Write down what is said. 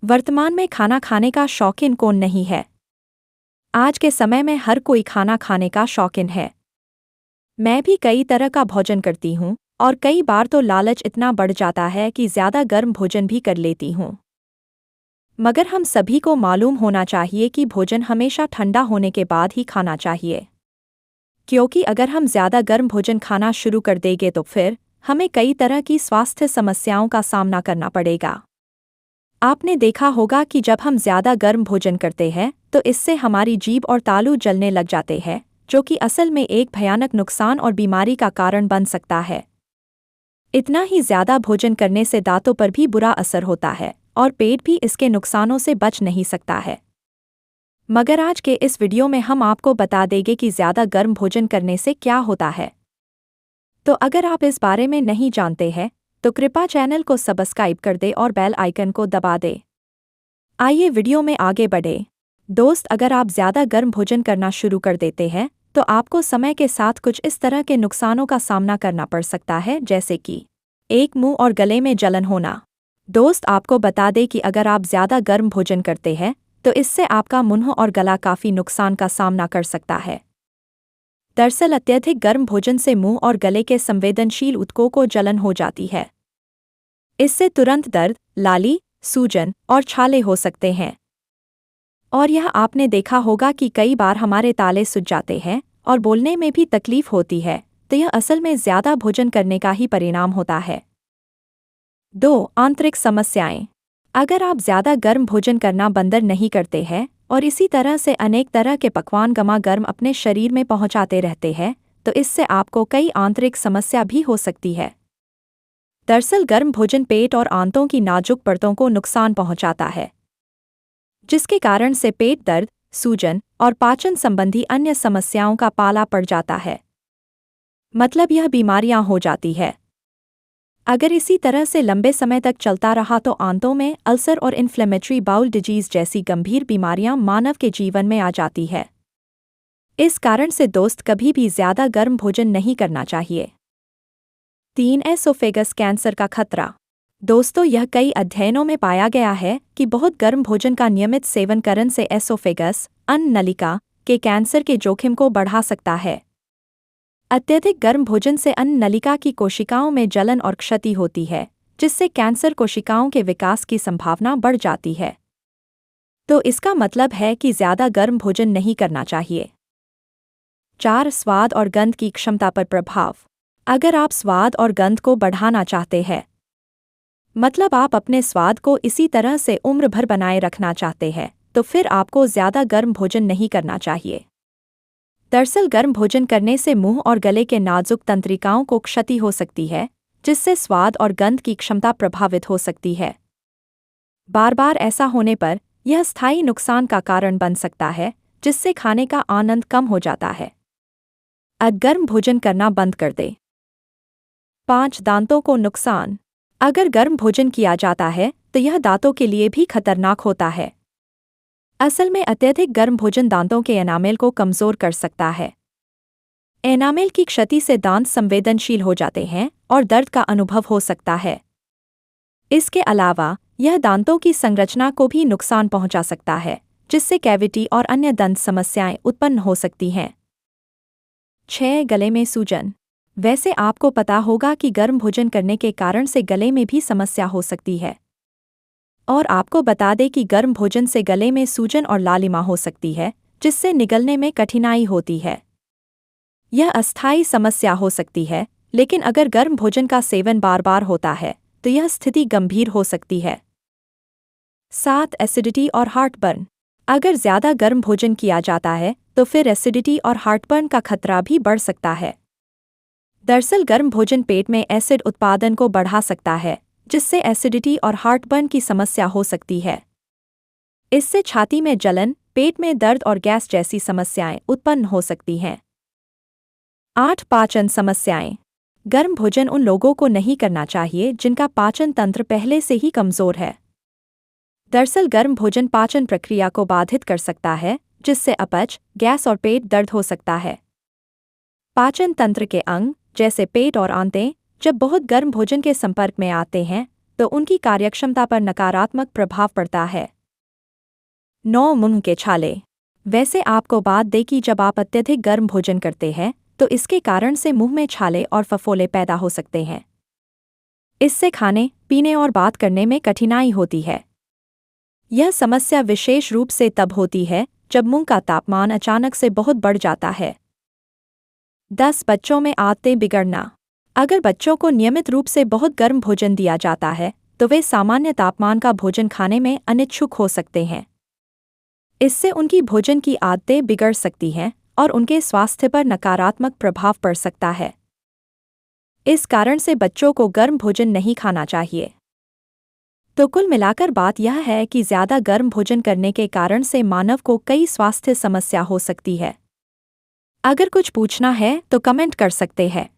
वर्तमान में खाना खाने का शौकीन कौन नहीं है। आज के समय में हर कोई खाना खाने का शौकीन है। मैं भी कई तरह का भोजन करती हूँ और कई बार तो लालच इतना बढ़ जाता है कि ज़्यादा गर्म भोजन भी कर लेती हूँ। मगर हम सभी को मालूम होना चाहिए कि भोजन हमेशा ठंडा होने के बाद ही खाना चाहिए, क्योंकि अगर हम ज़्यादा गर्म भोजन खाना शुरू कर देंगे तो फिर हमें कई तरह की स्वास्थ्य समस्याओं का सामना करना पड़ेगा। आपने देखा होगा कि जब हम ज़्यादा गर्म भोजन करते हैं तो इससे हमारी जीभ और तालू जलने लग जाते हैं, जो कि असल में एक भयानक नुकसान और बीमारी का कारण बन सकता है। इतना ही ज़्यादा भोजन करने से दांतों पर भी बुरा असर होता है और पेट भी इसके नुकसानों से बच नहीं सकता है। मगर आज के इस वीडियो में हम आपको बता देंगे कि ज़्यादा गर्म भोजन करने से क्या होता है। तो अगर आप इस बारे में नहीं जानते हैं तो कृपया चैनल को सब्सक्राइब कर दे और बेल आइकन को दबा दे। आइए वीडियो में आगे बढ़े। दोस्त, अगर आप ज़्यादा गर्म भोजन करना शुरू कर देते हैं तो आपको समय के साथ कुछ इस तरह के नुकसानों का सामना करना पड़ सकता है, जैसे कि 1. मुंह और गले में जलन होना। दोस्त, आपको बता दें कि अगर आप ज़्यादा गर्म भोजन करते हैं तो इससे आपका मुंह और गला काफ़ी नुकसान का सामना कर सकता है। दरअसल अत्यधिक गर्म भोजन से मुंह और गले के संवेदनशील ऊतकों को जलन हो जाती है। इससे तुरंत दर्द, लाली, सूजन और छाले हो सकते हैं। और यह आपने देखा होगा कि कई बार हमारे ताले सूज जाते हैं और बोलने में भी तकलीफ होती है, तो यह असल में ज़्यादा भोजन करने का ही परिणाम होता है। 2. आंतरिक समस्याएं। अगर आप ज़्यादा गर्म भोजन करना बंद नहीं करते हैं और इसी तरह से अनेक तरह के पकवान गरमा गर्म अपने शरीर में पहुंचाते रहते हैं तो इससे आपको कई आंतरिक समस्या भी हो सकती है। दरअसल गर्म भोजन पेट और आंतों की नाजुक परतों को नुकसान पहुंचाता है, जिसके कारण से पेट दर्द, सूजन और पाचन संबंधी अन्य समस्याओं का पाला पड़ जाता है। मतलब यह बीमारियां हो जाती है। अगर इसी तरह से लंबे समय तक चलता रहा तो आंतों में अल्सर और इन्फ्लेमेटरी बाउल डिजीज जैसी गंभीर बीमारियां मानव के जीवन में आ जाती है। इस कारण से दोस्त, कभी भी ज़्यादा गर्म भोजन नहीं करना चाहिए। 3. एसोफेगस कैंसर का खतरा। दोस्तों, यह कई अध्ययनों में पाया गया है कि बहुत गर्म भोजन का नियमित सेवन करने से एसोफेगस, अन्न नलिका, के कैंसर के जोखिम को बढ़ा सकता है। अत्यधिक गर्म भोजन से अन्न नलिका की कोशिकाओं में जलन और क्षति होती है, जिससे कैंसर कोशिकाओं के विकास की संभावना बढ़ जाती है। तो इसका मतलब है कि ज़्यादा गर्म भोजन नहीं करना चाहिए। 4. स्वाद और गंध की क्षमता पर प्रभाव। अगर आप स्वाद और गंध को बढ़ाना चाहते हैं, मतलब आप अपने स्वाद को इसी तरह से उम्र भर बनाए रखना चाहते हैं, तो फिर आपको ज़्यादा गर्म भोजन नहीं करना चाहिए। दरअसल गर्म भोजन करने से मुंह और गले के नाजुक तंत्रिकाओं को क्षति हो सकती है, जिससे स्वाद और गंध की क्षमता प्रभावित हो सकती है। बार बार ऐसा होने पर यह स्थायी नुकसान का कारण बन सकता है, जिससे खाने का आनंद कम हो जाता है। अब गर्म भोजन करना बंद कर दे। 5. दांतों को नुकसान। अगर गर्म भोजन किया जाता है तो यह दांतों के लिए भी खतरनाक होता है। असल में अत्यधिक गर्म भोजन दांतों के एनामेल को कमज़ोर कर सकता है। एनामेल की क्षति से दांत संवेदनशील हो जाते हैं और दर्द का अनुभव हो सकता है। इसके अलावा यह दांतों की संरचना को भी नुकसान पहुंचा सकता है, जिससे कैविटी और अन्य दंत समस्याएं उत्पन्न हो सकती हैं। 6. गले में सूजन। वैसे आपको पता होगा कि गर्म भोजन करने के कारण से गले में भी समस्या हो सकती है। और आपको बता दें कि गर्म भोजन से गले में सूजन और लालिमा हो सकती है, जिससे निगलने में कठिनाई होती है। यह अस्थायी समस्या हो सकती है, लेकिन अगर गर्म भोजन का सेवन बार बार होता है तो यह स्थिति गंभीर हो सकती है। 7. एसिडिटी और हार्टबर्न। अगर ज़्यादा गर्म भोजन किया जाता है तो फिर एसिडिटी और हार्टबर्न का खतरा भी बढ़ सकता है। दरअसल गर्म भोजन पेट में एसिड उत्पादन को बढ़ा सकता है, जिससे एसिडिटी और हार्टबर्न की समस्या हो सकती है। इससे छाती में जलन, पेट में दर्द और गैस जैसी समस्याएं उत्पन्न हो सकती हैं। 8. पाचन समस्याएं। गर्म भोजन उन लोगों को नहीं करना चाहिए जिनका पाचन तंत्र पहले से ही कमज़ोर है। दरअसल गर्म भोजन पाचन प्रक्रिया को बाधित कर सकता है, जिससे अपच, गैस और पेट दर्द हो सकता है। पाचन तंत्र के अंग जैसे पेट और आंतें जब बहुत गर्म भोजन के संपर्क में आते हैं तो उनकी कार्यक्षमता पर नकारात्मक प्रभाव पड़ता है। 9 मुंह के छाले। वैसे आपको बात दें कि जब आप अत्यधिक गर्म भोजन करते हैं तो इसके कारण से मुंह में छाले और फफोले पैदा हो सकते हैं। इससे खाने, पीने और बात करने में कठिनाई होती है। यह समस्या विशेष रूप से तब होती है जब मुंह का तापमान अचानक से बहुत बढ़ जाता है। 10 बच्चों में आदतें बिगड़ना। अगर बच्चों को नियमित रूप से बहुत गर्म भोजन दिया जाता है तो वे सामान्य तापमान का भोजन खाने में अनिच्छुक हो सकते हैं। इससे उनकी भोजन की आदतें बिगड़ सकती हैं और उनके स्वास्थ्य पर नकारात्मक प्रभाव पड़ सकता है। इस कारण से बच्चों को गर्म भोजन नहीं खाना चाहिए। तो कुल मिलाकर बात यह है कि ज़्यादा गर्म भोजन करने के कारण से मानव को कई स्वास्थ्य समस्या हो सकती है। अगर कुछ पूछना है तो कमेंट कर सकते हैं।